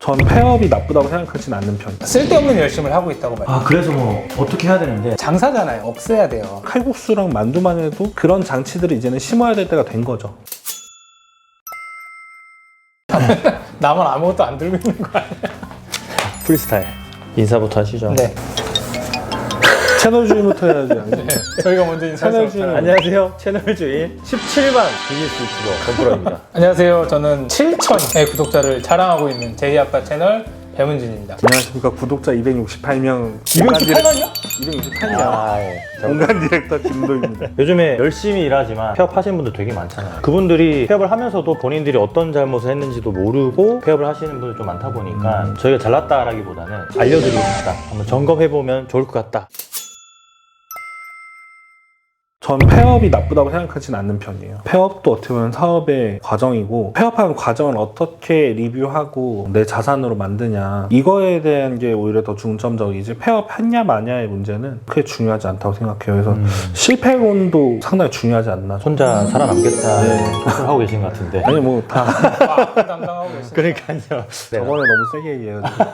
전 폐업이 나쁘다고 생각하진 않는 편이에요. 쓸데없는 열심을 하고 있다고 말해요. 그래서 뭐 어떻게 해야 되는데 장사잖아요. 없애야 돼요. 칼국수랑 만두만 해도 그런 장치들을 이제는 심어야 될 때가 된 거죠. 나만 아무것도 안 들고 있는 거 아니야? 프리스타일 인사부터 하시죠. 네. 채널 주인부터 해야지. 저희가 먼저 인사드릴까요? 채널 주인. 안녕하세요. 채널 주인 17만 비즈니스 유튜버 권프로입니다. 안녕하세요. 저는 7천의 구독자를 자랑하고 있는 제이 아빠 채널 배문진입니다. 안녕하십니까. 구독자 268명. 268만이요? 268명. 공간 디렉터 김도입니다. 요즘에 열심히 일하지만 폐업하시는 분들 되게 많잖아요. 그분들이 폐업을 하면서도 본인들이 어떤 잘못을 했는지도 모르고 폐업을 하시는 분들 좀 많다 보니까 저희가 잘났다라기보다는 알려드리고 싶다. 한번 점검해보면 좋을 것 같다. 전 폐업이 나쁘다고 생각하진 않는 편이에요. 폐업도 어떻게 보면 사업의 과정이고, 폐업하는 과정을 어떻게 리뷰하고 내 자산으로 만드냐, 이거에 대한 게 오히려 더 중점적이지, 폐업했냐 마냐의 문제는 크게 중요하지 않다고 생각해요. 그래서 실패론도 상당히 중요하지 않나. 혼자 살아남겠다 토크를 하고 계신 것 같은데. 아니 뭐 다 담당하고 계십니다. 그러니까요. 저번에 너무 세게 얘기해가지고.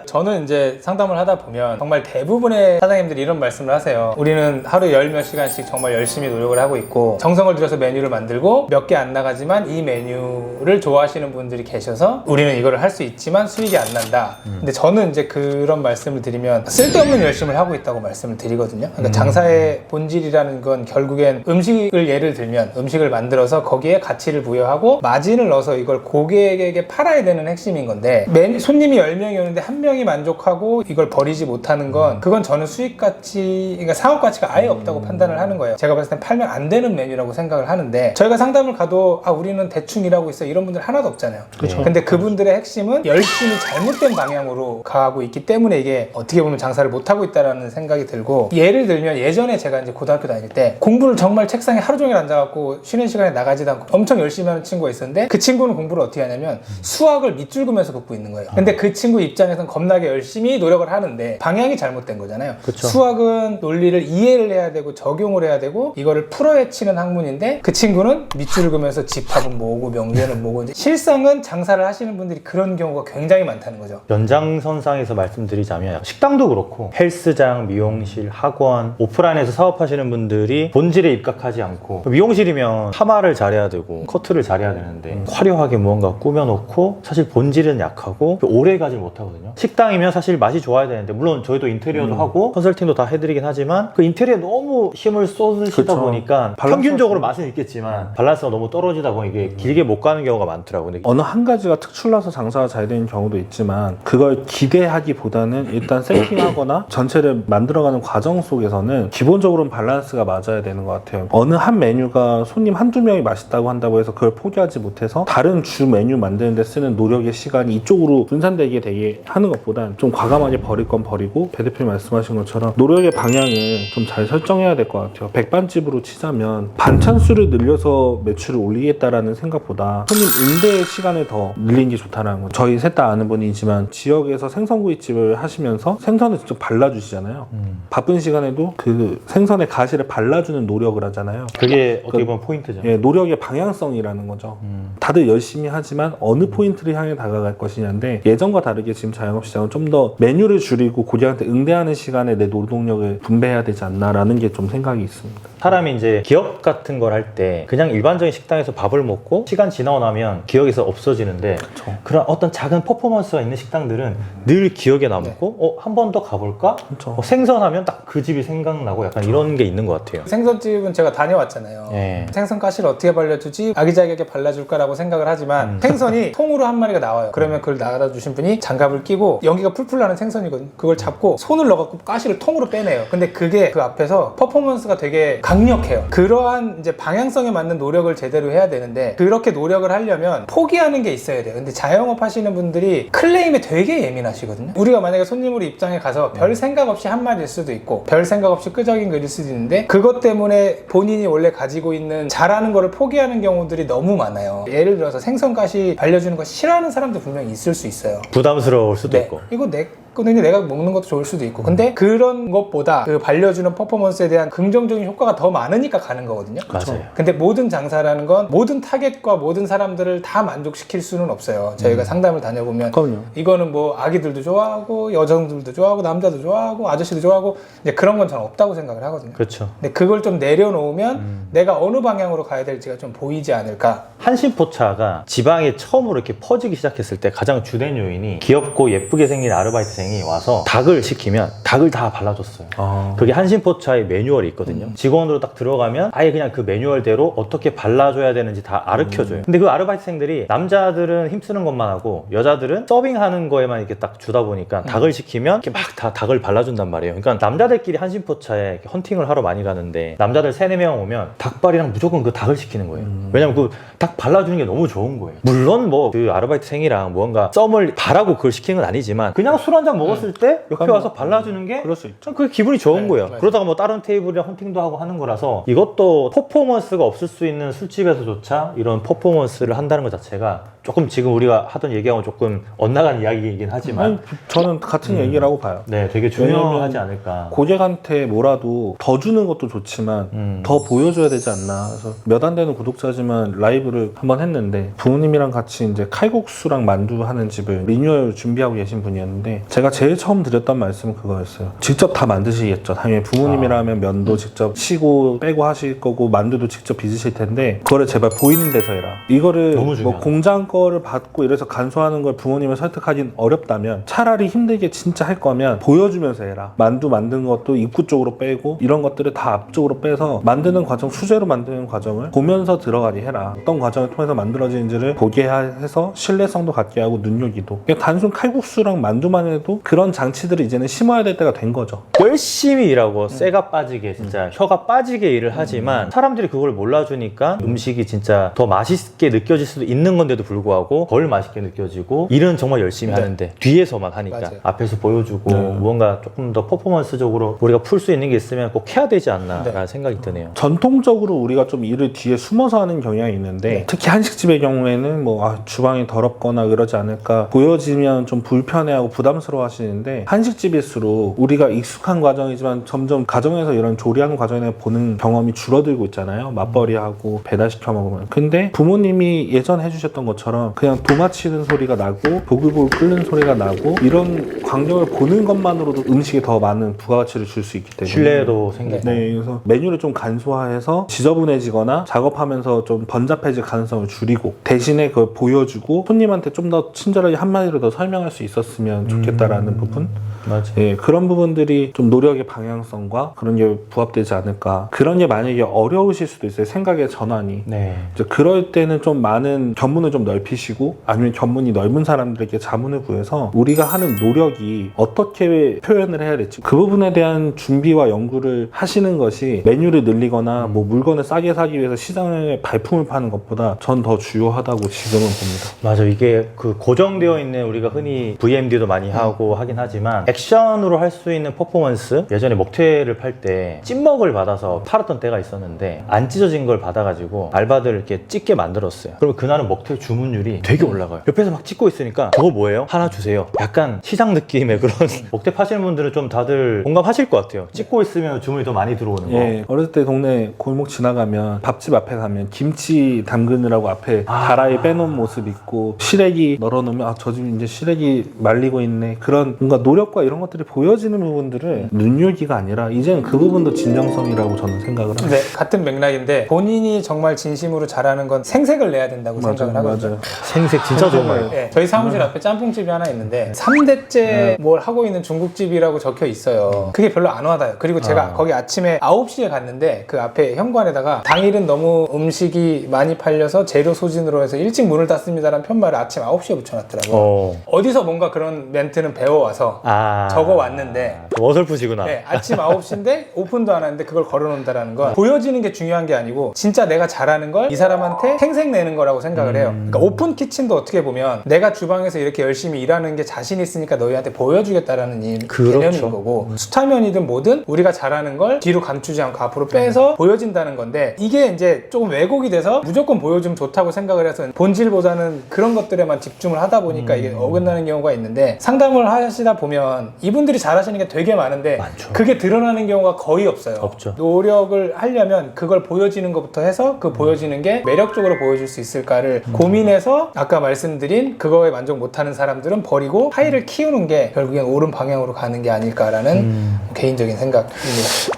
저는 이제 상담을 하다 보면 정말 대부분의 사장님들이 이런 말씀을 하세요. 우리는 하루에 열 몇 시간씩 정말 열심히 노력을 하고 있고 정성을 들여서 메뉴를 만들고 몇 개 안 나가지만 이 메뉴를 좋아하시는 분들이 계셔서 우리는 이거를 할 수 있지만 수익이 안 난다. 근데 저는 이제 그런 말씀을 드리면 쓸데없는 열심을 하고 있다고 말씀을 드리거든요. 그러니까 장사의 본질이라는 건 결국엔 음식을 예를 들면 음식을 만들어서 거기에 가치를 부여하고 마진을 넣어서 이걸 고객에게 팔아야 되는 핵심인 건데 손님이 10명이 오는데 1명이 만족하고 이걸 버리지 못하는 건 그건 저는 수익 가치, 그러니까 사업 가치가 아예 없다고 판단을 하는 거예요. 제가 봤을 땐 팔면 안 되는 메뉴라고 생각을 하는데 저희가 상담을 가도 우리는 대충 일하고 있어 이런 분들 하나도 없잖아요. 그쵸. 근데 그분들의 핵심은 열심히 잘못된 방향으로 가고 있기 때문에 이게 어떻게 보면 장사를 못하고 있다는 생각이 들고, 예를 들면 예전에 제가 이제 고등학교 다닐 때 공부를 정말 책상에 하루 종일 앉아갖고 쉬는 시간에 나가지도 않고 엄청 열심히 하는 친구가 있었는데 그 친구는 공부를 어떻게 하냐면 수학을 밑줄 그면서 듣고 있는 거예요. 근데 그 친구 입장에서는 겁나게 열심히 노력을 하는데 방향이 잘못된 거잖아요. 그쵸. 수학은 논리를 이해를 해야 되고 적용을 해야 되고 이거를 풀어헤치는 학문인데 그 친구는 밑줄을 그면서 집합은 뭐고 명제는 뭐고, 이제 실상은 장사를 하시는 분들이 그런 경우가 굉장히 많다는 거죠. 연장선상에서 말씀드리자면 식당도 그렇고 헬스장, 미용실, 학원, 오프라인에서 사업하시는 분들이 본질에 입각하지 않고, 미용실이면 파마를 잘해야 되고 커트를 잘해야 되는데 화려하게 무언가 꾸며놓고 사실 본질은 약하고 오래 가지 못하거든요. 식당이면 사실 맛이 좋아야 되는데, 물론 저희도 인테리어도 하고 컨설팅도 다 해드리긴 하지만 그 인테리어에 너무 힘을 쏟으시다 그쵸. 보니까 평균적으로 맛은 있겠지만 밸런스가 너무 떨어지다 보니 이게 길게 못 가는 경우가 많더라고요. 근데 어느 한 가지가 특출나서 장사가 잘 되는 경우도 있지만 그걸 기대하기보다는 일단 세팅하거나 전체를 만들어가는 과정 속에서는 기본적으로는 밸런스가 맞아야 되는 것 같아요. 어느 한 메뉴가 손님 한두 명이 맛있다고 한다고 해서 그걸 포기하지 못해서 다른 주 메뉴 만드는 데 쓰는 노력의 시간이 이쪽으로 분산되게 되게 하는 것보단 좀 과감하게 버릴 건 버리고, 배 대표님 말씀하신 것처럼 노력의 방향을 좀 잘 설정해야 될 것 같아요. 백반집으로 치자면 반찬 수를 늘려서 매출을 올리겠다라는 생각보다 손님 응대 시간을 더 늘리는 게 좋다는 거죠. 저희 셋 다 아는 분이지만 지역에서 생선구이집을 하시면서 생선을 직접 발라주시잖아요. 바쁜 시간에도 그 생선의 가시를 발라주는 노력을 하잖아요. 그게 어떻게 보면 포인트죠. 예, 노력의 방향성이라는 거죠. 다들 열심히 하지만 어느 포인트를 향해 다가갈 것이냐인데, 예전과 다르게 지금 자영업시장은 좀 더 메뉴를 줄이고 고객한테 응대하는 시간에 내 노동력을 분배해야 되지 않나라는 게 좀 생각이 있습니다. 사람이 이제 기업 같은 걸 할 때 그냥 일반적인 식당에서 밥을 먹고 시간 지나고 나면 기억에서 없어지는데, 그런 어떤 작은 퍼포먼스가 있는 식당들은 늘 기억에 남고 한 번 더 가볼까? 생선하면 딱 그 집이 생각나고 약간 이런 게 있는 것 같아요. 생선집은 제가 다녀왔잖아요. 예. 생선 가시를 어떻게 발라주지? 아기자기하게 발라줄까라고 생각을 하지만 생선이 통으로 한 마리가 나와요. 그러면 그걸 나가다 주신 분이 장갑을 끼고, 연기가 풀풀 나는 생선이거든요. 그걸 잡고 손을 넣어갖고 가시를 통으로 빼내요. 근데 그게 그 앞에서 퍼포먼스가 되게 강력해요. 그러한 이제 방향성에 맞는 노력을 제대로 해야 되는데, 그렇게 노력을 하려면 포기하는 게 있어야 돼요. 근데 자영업 하시는 분들이 클레임에 되게 예민하시거든요. 우리가 만약에 손님으로 입장에 가서 별 생각 없이 한 말일 수도 있고 별 생각 없이 끄적인 글일 수도 있는데, 그것 때문에 본인이 원래 가지고 있는 잘하는 거를 포기하는 경우들이 너무 많아요. 예를 들어서 생선가시 발려주는 거 싫어하는 사람도 분명히 있을 수 있어요. 부담스러울 수도 네. 있고. 이거 내 있거든요. 내가 먹는 것도 좋을 수도 있고. 근데 그런 것보다 그 발려주는 퍼포먼스에 대한 긍정적인 효과가 더 많으니까 가는 거거든요. 맞아요. 근데 모든 장사라는 건 모든 타겟과 모든 사람들을 다 만족시킬 수는 없어요. 저희가 상담을 다녀보면 그럼요. 이거는 뭐 아기들도 좋아하고 여성들도 좋아하고 남자도 좋아하고 아저씨도 좋아하고 이제 그런 건 저는 없다고 생각을 하거든요. 그렇죠. 근데 그걸 좀 내려놓으면 내가 어느 방향으로 가야 될지가 좀 보이지 않을까. 한신포차가 지방에 처음으로 이렇게 퍼지기 시작했을 때 가장 주된 요인이 귀엽고 예쁘게 생긴 아르바이트생이 와서 닭을 시키면 닭을 다 발라줬어요. 그게 한신포차의 매뉴얼이 있거든요. 직원으로 딱 들어가면 아예 그냥 그 매뉴얼대로 어떻게 발라줘야 되는지 다 가르쳐줘요. 근데 그 아르바이트생들이 남자들은 힘쓰는 것만 하고 여자들은 서빙하는 거에만 이렇게 딱 주다 보니까 닭을 시키면 이렇게 막 다 닭을 발라준단 말이에요. 그러니까 남자들끼리 한신포차에 이렇게 헌팅을 하러 많이 가는데 남자들 3-4명 오면 닭발이랑 무조건 그 닭을 시키는 거예요. 왜냐면 그 닭 발라주는 게 너무 좋은 거예요. 물론 뭐 그 아르바이트생이랑 뭔가 썸을 바라고 그걸 시키는 건 아니지만 그냥 술 한잔 먹었을 때 옆에 와서 발라주는 게 그럴 수 있죠. 참 그게 기분이 좋은 네, 거예요. 맞아요. 그러다가 뭐 다른 테이블이랑 헌팅도 하고 하는 거라서 이것도 퍼포먼스가 없을 수 있는 술집에서조차 이런 퍼포먼스를 한다는 것 자체가 조금 지금 우리가 하던 얘기하고 조금 엇나가는 이야기이긴 하지만 아니, 저는 같은 얘기라고 봐요. 네, 되게 중요하지 않을까. 고객한테 뭐라도 더 주는 것도 좋지만 더 보여줘야 되지 않나. 그래서 몇 안 되는 구독자지만 라이브를 한번 했는데 부모님이랑 같이 이제 칼국수랑 만두 하는 집을 리뉴얼 준비하고 계신 분이었는데 제가 제일 처음 드렸던 말씀은 그거였어요. 직접 다 만드시겠죠. 당연히 부모님이라면 면도 직접 치고 빼고 하실 거고 만두도 직접 빚으실 텐데 그거를 제발 보이는 데서 해라. 이거를 너무 뭐 중요하다. 공장 거를 받고 이래서 간소하는 걸 부모님을 설득하긴 어렵다면 차라리 힘들게 진짜 할 거면 보여주면서 해라. 만두 만든 것도 입구 쪽으로 빼고 이런 것들을 다 앞쪽으로 빼서 만드는 과정, 수제로 만드는 과정을 보면서 들어가게 해라. 어떤 과정을 통해서 만들어지는지를 보게 해서 신뢰성도 갖게 하고 눈여기도. 그냥 단순 칼국수랑 만두만 해도 그런 장치들을 이제는 심어야 될 때가 된 거죠. 열심히 일하고 쇠가 빠지게 진짜 혀가 빠지게 일을 하지만 사람들이 그걸 몰라주니까 음식이 진짜 더 맛있게 느껴질 수도 있는 건데도 불구하고 덜 맛있게 느껴지고 일은 정말 열심히 네. 하는데 뒤에서만 하니까 맞아요. 앞에서 보여주고 무언가 조금 더 퍼포먼스적으로 우리가 풀 수 있는 게 있으면 꼭 해야 되지 않나 라는 생각이 드네요. 전통적으로 우리가 좀 일을 뒤에 숨어서 하는 경향이 있는데 특히 한식집의 경우에는 뭐 주방이 더럽거나 그러지 않을까 보여지면 좀 불편해하고 부담스러워 하시는데 한식집일수록 우리가 익숙한 과정이지만 점점 가정에서 이런 조리하는 과정에 보는 경험이 줄어들고 있잖아요. 맞벌이하고 배달시켜 먹으면. 근데 부모님이 예전 해주셨던 것처럼 그냥 도마 치는 소리가 나고 보글보글 끓는 소리가 나고 이런 광경을 보는 것만으로도 음식에 더 많은 부가가치를 줄 수 있기 때문에 신뢰도 생기고 네, 그래서 메뉴를 좀 간소화해서 지저분해지거나 작업하면서 좀 번잡해질 가능성을 줄이고 대신에 그걸 보여주고 손님한테 좀 더 친절하게 한마디로 더 설명할 수 있었으면 좋겠다라는 부분. 맞아. 예, 그런 부분들이 좀 노력의 방향성과 그런 게 부합되지 않을까. 그런 게 만약에 어려우실 수도 있어요. 생각의 전환이. 네. 이제 그럴 때는 좀 많은 견문을 좀 넓히시고 아니면 견문이 넓은 사람들에게 자문을 구해서 우리가 하는 노력이 어떻게 표현을 해야 될지 그 부분에 대한 준비와 연구를 하시는 것이 메뉴를 늘리거나 뭐 물건을 싸게 사기 위해서 시장에 발품을 파는 것보다 전 더 주요하다고 지금은 봅니다. 맞아. 이게 그 고정되어 있는 우리가 흔히 VMD도 많이 하고 하긴 하지만 액션으로 할 수 있는 퍼포먼스 예전에 먹튀를 팔 때 찐먹을 받아서 팔았던 때가 있었는데 안 찢어진 걸 받아가지고 알바들 이렇게 찢게 만들었어요. 그러면 그날은 먹튀 주문율이 되게 올라가요. 옆에서 막 찢고 있으니까 저거 뭐예요? 하나 주세요. 약간 시장 느낌의 그런 먹튀 파시는 분들은 좀 다들 공감하실 것 같아요. 찢고 있으면 주문이 더 많이 들어오는 거. 예, 어렸을 때 동네 골목 지나가면 밥집 앞에 가면 김치 담그느라고 앞에 다라이 빼놓은 모습 있고 시래기 널어놓으면 저 집 이제 시래기 말리고 있네. 그런 뭔가 노력과 이런 것들이 보여지는 부분들을 눈요기가 아니라 이제는 그 부분도 진정성이라고 저는 생각을 합니다. 네, 같은 맥락인데 본인이 정말 진심으로 잘하는 건 생색을 내야 된다고 생각을 하거든요. 맞아요. 생색 진짜 좋은 거예요. 네, 저희 사무실 앞에 짬뽕집이 하나 있는데 3대째 뭘 하고 있는 중국집이라고 적혀 있어요. 그게 별로 안 와닿아요. 그리고 제가 거기 아침에 9시에 갔는데 그 앞에 현관에다가 당일은 너무 음식이 많이 팔려서 재료 소진으로 해서 일찍 문을 닫습니다라는 편말을 아침 9시에 붙여놨더라고요. 어디서 뭔가 그런 멘트는 배워와서 적어왔는데 어설프시구나. 네, 아침 9시인데 오픈도 안 하는데 그걸 걸어놓는다라는 건 보여지는 게 중요한 게 아니고 진짜 내가 잘하는 걸 이 사람한테 생색내는 거라고 생각을 해요. 그러니까 오픈 키친도 어떻게 보면 내가 주방에서 이렇게 열심히 일하는 게 자신 있으니까 너희한테 보여주겠다라는 개념인 거고 수타면이든 뭐든 우리가 잘하는 걸 뒤로 감추지 않고 앞으로 빼서 보여진다는 건데 이게 이제 조금 왜곡이 돼서 무조건 보여주면 좋다고 생각을 해서 본질보다는 그런 것들에만 집중을 하다 보니까 이게 어긋나는 경우가 있는데 상담을 하시다 보면 보면 이분들이 잘하시는 게 되게 많은데 많죠. 그게 드러나는 경우가 거의 없어요. 없죠. 노력을 하려면 그걸 보여지는 것부터 해서 그 보여지는 게 매력적으로 보여줄 수 있을까를 고민해서 아까 말씀드린 그거에 만족 못하는 사람들은 버리고 하이를 키우는 게 결국엔 옳은 방향으로 가는 게 아닐까라는 개인적인 생각입니다.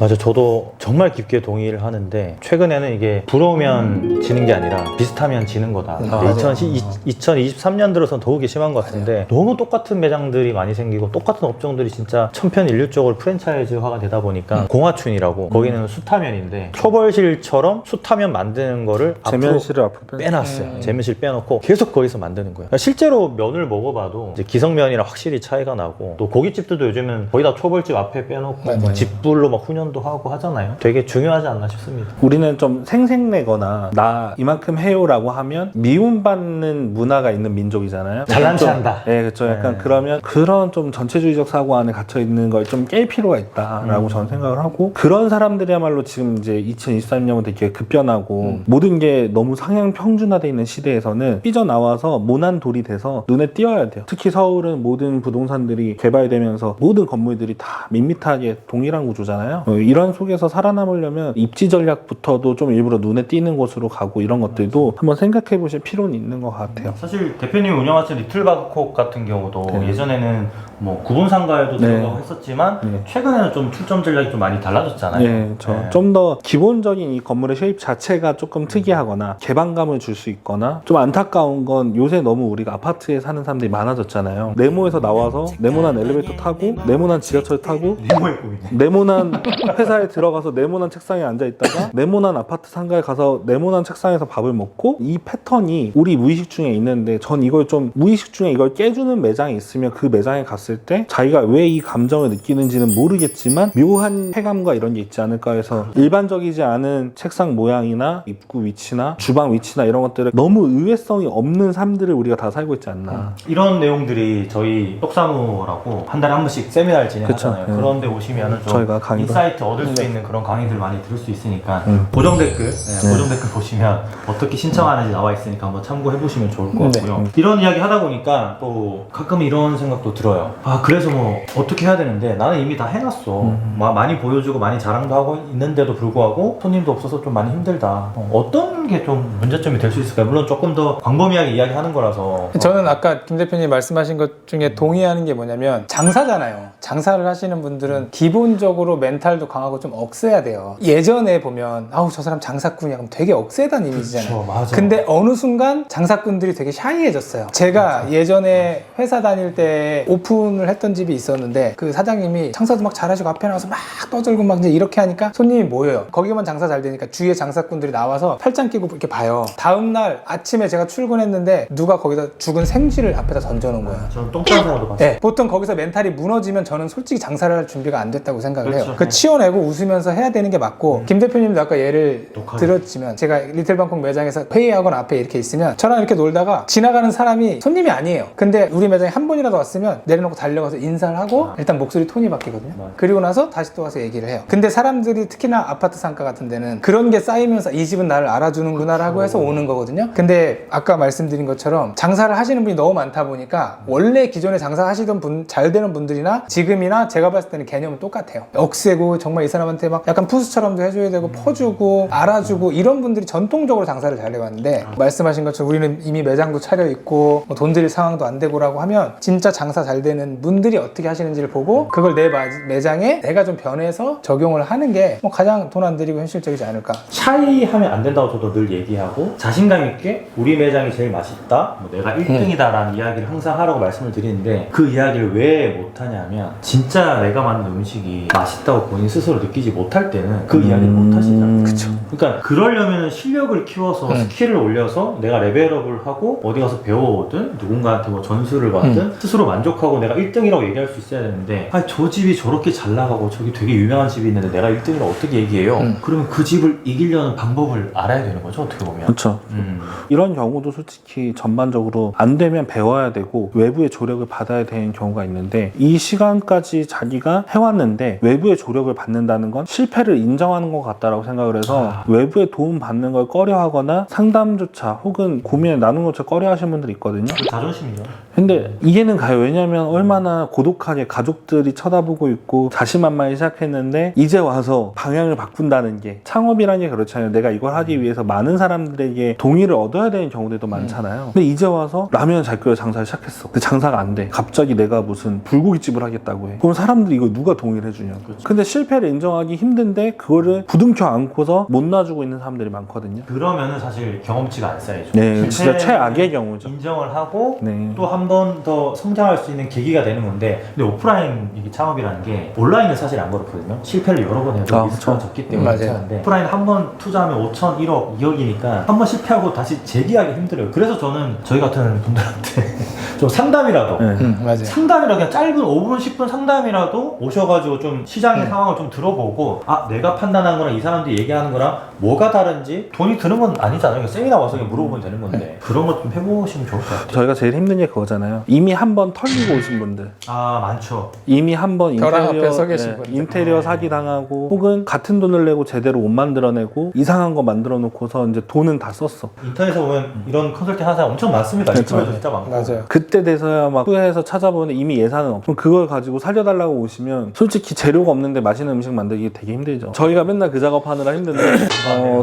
맞아, 저도 정말 깊게 동의를 하는데 최근에는 이게 부러우면 지는 게 아니라 비슷하면 지는 거다. 맞아요. 2023년 들어서 더욱이 심한 것 같은데 너무 똑같은 매장들이 많이 생기고 똑같은 업종들이 진짜 천편일률적으로 프랜차이즈화가 되다 보니까 공화춘이라고 거기는 수타면인데 초벌실처럼 수타면 만드는 거를 재면실을 앞으로 빼놨어요. 재면실 빼놓고 계속 거기서 만드는 거예요. 실제로 면을 먹어봐도 이제 기성면이랑 확실히 차이가 나고 또 고깃집들도 요즘은 거의 다 초벌집 앞에 빼놓고 맞아요. 뭐 집불로 막 훈연도 하고 하잖아요. 되게 중요하지 않나 싶습니다. 우리는 좀 생색내거나 나 이만큼 해요라고 하면 미움받는 문화가 있는 민족이잖아요. 잘난 좀- 체한다. 네, 그렇죠. 약간 네. 그러면 그런 좀 전체주의적 사고 안에 갇혀 있는 걸 좀 깰 필요가 있다라고 저는 생각을 하고 그런 사람들이야말로 지금 이제 2023년부터 이렇게 급변하고 모든 게 너무 상향 평준화되어 있는 시대에서는 삐져나와서 모난 돌이 돼서 눈에 띄어야 돼요. 특히 서울은 모든 부동산들이 개발되면서 모든 건물들이 다 밋밋하게 동일한 구조잖아요. 이런 속에서 살아남으려면 입지 전략부터도 좀 일부러 눈에 띄는 곳으로 가고 이런 것들도 한번 생각해 보실 필요는 있는 것 같아요. 사실 대표님 운영하신 리틀바콕 같은 경우도 네. 예전에는 뭐 구분상가에도 네. 들어가고 했었지만 네. 최근에는 좀 출점 전략이 좀 많이 달라졌잖아요. 네, 좀 더 기본적인 이 건물의 쉐입 자체가 조금 특이하거나 개방감을 줄 수 있거나 좀 안타까운 건 요새 너무 우리가 아파트에 사는 사람들이 많아졌잖아요. 네모에서 나와서 네모난 엘리베이터 타고 네모난 지하철 타고 네모의 꿈이네. 네모난 회사에 들어가서 네모난 책상에 앉아 있다가 네모난 아파트 상가에 가서 네모난 책상에서 밥을 먹고 이 패턴이 우리 무의식 중에 있는데 전 이걸 좀 무의식 중에 이걸 깨주는 매장이 있으면 그 매장에 갔을 때 자기가 왜 이 감정을 느끼는지는 모르겠지만 묘한 쾌감과 이런 게 있지 않을까 해서 일반적이지 않은 책상 모양이나 입구 위치나 주방 위치나 이런 것들을 너무 의외성이 없는 삶들을 우리가 다 살고 있지 않나. 이런 내용들이 저희 똑사무라고 한 달에 한 번씩 세미나를 진행하잖아요. 그쵸. 그런데 오시면은 좀 저희가 강의도- 인사이트 얻을 수 있는 그런 강의들 많이 들을 수 있으니까 음. 고정 댓글, 고정 댓글 보시면 어떻게 신청하는지 나와 있으니까 한번 참고해 보시면 좋을 것 네. 같고요. 이런 이야기 하다 보니까 또 가끔 이런 생각도 들어요. 아, 그래서 뭐 어떻게 해야 되는데 나는 이미 다 해놨어. 많이 보여주고 많이 자랑도 하고 있는데도 불구하고 손님도 없어서 좀 많이 힘들다. 어떤 게 좀 문제점이 될 수 있을까요? 물론 조금 더 광범위하게 이야기하는 거라서 저는 아까 김 대표님 말씀하신 것 중에 동의하는 게 뭐냐면 장사잖아요. 장사를 하시는 분들은 기본적으로 멘탈도 강하고 좀 억세야 돼요. 예전에 보면 아우 저 사람 장사꾼이야 그럼 되게 억세단 이미지잖아요. 그쵸, 맞아. 근데 어느 순간 장사꾼들이 되게 샤이해졌어요. 제가 예전에 회사 다닐 때 오픈을 했던 집이 있었는데 그 사장님이 장사도 막 잘하시고 앞에 나와서 막 떠들고 막 이제 이렇게 하니까 손님이 모여요. 거기만 장사 잘 되니까 주위에 장사꾼들이 나와서 팔짱 끼고 이렇게 봐요. 다음날 아침에 제가 출근했는데 누가 거기다 죽은 생쥐를 앞에다 던져놓은 거예요. 저는 똥싼 사람도 봤어요. 네, 보통 거기서 멘탈이 무너지면 저는 솔직히 장사를 할 준비가 안 됐다고 생각을 그렇죠. 해요. 그 치워내고 웃으면서 해야 되는 게 맞고 김 대표님도 아까 예를 독하게. 들었지만 제가 리틀방콕 매장에서 회의학원 앞에 이렇게 있으면 저랑 이렇게 놀다가 지나가는 사람이 손님이 아니에요. 근데 우리 매장에 한 번이라도 왔으면 내려놓고 달려가서 인사를 하고 일단 목소리 톤이 바뀌거든요. 맞아. 그리고 나서 다시 또 와서 얘기를 해요. 근데 사람들이 특히나 아파트 상가 같은 데는 그런 게 쌓이면서 이 집은 나를 알아주는구나라고 해서 오는 거거든요. 근데 아까 말씀드린 것처럼 장사를 하시는 분이 너무 많다 보니까 원래 기존에 장사하시던 분, 잘 되는 분들이나 지금이나 제가 봤을 때는 개념은 똑같아요. 억세고 정말 이 사람한테 막 약간 푸스처럼도 해줘야 되고 퍼주고 알아주고 이런 분들이 전통적으로 장사를 잘 해왔는데 말씀하신 것처럼 우리는 이미 매장도 차려있고 뭐 돈 들일 상황도 안 되고라고 하면 진짜 장사 잘 되는 분들이 어떻게 하시는지를 보고 그걸 내 매장에 내가 좀 변해서 적용을 하는 게 뭐 가장 돈 안 들이고 현실적이지 않을까. 차이하면 안 된다고 저도 늘 얘기하고 자신감 있게 우리 매장이 제일 맛있다, 뭐 내가 1등이다라는 이야기를 항상 하라고 말씀을 드리는데 그 이야기를 왜 못하냐면 진짜 내가 만든 음식이 맛있다고 본인 스스로 느끼지 못할 때는 그 이야기를 못하시잖아요. 그쵸. 그러니까 그러려면 실력을 키워서 스킬을 올려서 내가 레벨업을 하고 어디 가서 배워오든 누군가한테 뭐 전수를 받든 스스로 만족하고 내가 1등이라고 얘기할 수 있어야 되는데 아, 저 집이 저렇게 잘 나가고 저기 되게 유명한 집이 있는데 내가 1등이라고 어떻게 얘기해요? 그러면 그 집을 이기려는 방법을 알아야 되는 거죠, 어떻게 보면. 그렇죠. 음. 이런 경우도 솔직히 전반적으로 안 되면 배워야 되고 외부의 조력을 받아야 되는 경우가 있는데 이 시간까지 자기가 해왔는데 외부의 조력을 받는다는 건 실패를 인정하는 것 같다라고 생각을 해서 외부의 도움 받는 걸 꺼려하거나 상담조차 혹은 고민을 나누는 것조차 꺼려하시는 분들이 있거든요. 자존심이죠. 근데 이해는 가요. 왜냐하면 얼마나 고독하게 가족들이 쳐다보고 있고 자신만만히 시작했는데 이제 와서 방향을 바꾼다는 게 창업이라는 게 그렇잖아요. 내가 이걸 하기 위해서 많은 사람들에게 동의를 얻어야 되는 경우들도 많잖아요. 근데 이제 와서 라면 잘 끓여 장사를 시작했어. 근데 장사가 안 돼. 갑자기 내가 무슨 불고기집을 하겠다고 해. 그럼 사람들이 이거 누가 동의를 해주냐고. 근데 실패를 인정하기 힘든데 그거를 부둥켜 안고서 못 놔주고 있는 사람들이 많거든요. 그러면은 사실 경험치가 안 쌓이죠. 네, 진짜 최악의 경우죠. 인정을 하고 네. 또 한 번 더 성장할 수 있는 계기가 되는 건데, 근데 오프라인 이게 창업이라는 게 온라인은 사실 안 그렇거든요. 실패를 여러 번 해도 리스크가 적기 때문에 맞아요. 괜찮은데 오프라인 한 번 투자하면 5천, 1억, 2억이니까 한 번 실패하고 다시 재기하기 힘들어요. 그래서 저는 저희 같은 분들한테 좀 상담이라도 네. 맞아요. 상담이라도 그냥 짧은 5분, 10분 상담이라도 오셔가지고 좀 시장의 상황을 좀 들어보고, 아 내가 판단한 거랑 이 사람들이 얘기하는 거랑 뭐가 다른지, 돈이 드는 건 아니잖아요. 세미나 와서 그냥 물어보면 되는 건데 그런 것 좀 해보시면 좋을 것 같아요. 저희가 제일 힘든 게 그거잖아요. 이미 한 번 털리고 오신 분들, 아 많죠. 이미 한 번 벼랑 앞에 인테리어, 서 계신 분들. 인테리어 사기 당하고, 혹은 같은 돈을 내고 제대로 못 만들어내고 이상한 거 만들어 놓고서 이제 돈은 다 썼어. 인터넷에 보면 이런 컨설팅 하는 사람 엄청 많습니다. 그렇죠. 유튜브에도 진짜 많고. 맞아요. 그때 돼서야 막 후회해서 찾아보는데 이미 예산은 없어. 그럼 그걸 가지고 살려달라고 오시면 솔직히 재료가 없는데 맛있는 음식 만들기 되게 힘들죠. 저희가 맨날 그 작업하느라 힘든데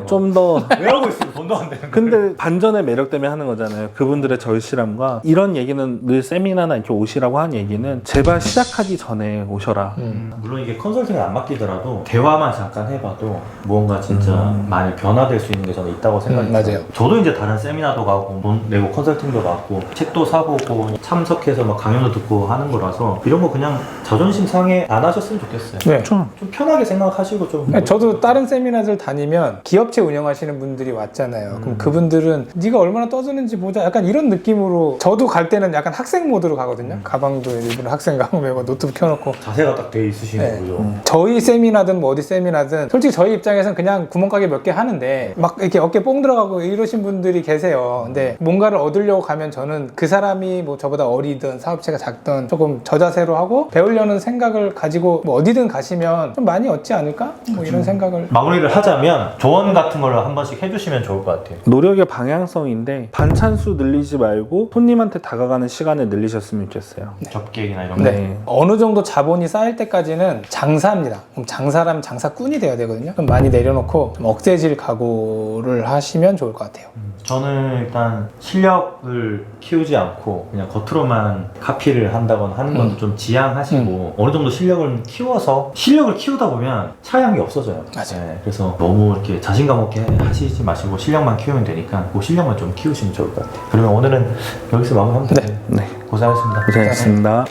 좀 더 왜 하고 있어요? 돈도 안 되는 거. 근데 반전의 매력 때문에 하는 거잖아요. 그분들의 절실함과 이런 얘기는 늘 세미나나 이렇게 오시라고 하는 얘기는 제발 시작하기 전에 오셔라. 물론 이게 컨설팅을 안 맡기더라도 대화만 잠깐 해봐도 무언가 진짜 많이 변화될 수 있는 게 저는 있다고 생각해요. 맞아요. 저도 이제 다른 세미나도 가고 돈 내고 컨설팅도 받고 책도 사보고 참석해서 막 강연도 듣고 하는 거라서 이런 거 그냥 자존심 상해 안 하셨으면 좋겠어요. 네. 좀 좀 편하게 생각하시고 좀. 저도 다른 세미나들 다니면 기업체 운영하시는 분들이 왔잖아요. 그럼 그분들은 네가 얼마나 떠드는지 보자. 약간 이런 느낌으로 저도 갈 때는 약간 학생 모드로 가거든요. 가방도 일부러 학생 가방 메고 노트북 켜놓고. 자세가 딱 돼 있으신 네. 거죠. 저희 세미나든 뭐 어디 세미나든 솔직히 저희 입장에서는 그냥 구멍가게 몇 개 하는데 막 이렇게 어깨 뽕 들어가고 이러신 분들이 계세요. 근데 뭔가를 얻으려고 가면 저는 그 사람이 뭐 저보다 어리든 사업체가 작든 조금 저자세로 하고 배우려는 생각을 가지고 뭐 어디든 가시면 좀 많이 얻지 않을까? 뭐 이런 생각을. 마무리를 하자면 조언 같은 걸로 한 번씩 해주시면 좋을 것 같아요. 노력의 방향성인데 반찬수 늘리지 말고 손님한테 다가가는 시간을 늘리셨으면 좋겠어요. 접객이나 이런 거. 네. 어느 정도 자본이 쌓일 때까지는 장사입니다. 그럼 장사라면 장사꾼이 돼야 되거든요. 그럼 많이 내려놓고 좀 억세질 각오를 하시면 좋을 것 같아요. 저는 일단 실력을 키우지 않고 그냥 겉으로만 카피를 한다거나 하는 건 좀 지양하시고 어느 정도 실력을 키워서 실력을 키우다 보면 차이한 게 없어져요. 맞아요. 네, 그래서 너무 이렇게 자신감 없게 하시지 마시고 실력만 키우면 되니까 그 실력만 좀 키우시면 좋을 것 같아요. 그러면 오늘은 여기서 마무리하면 돼요. 네. 고생하셨습니다. 고생하셨습니다.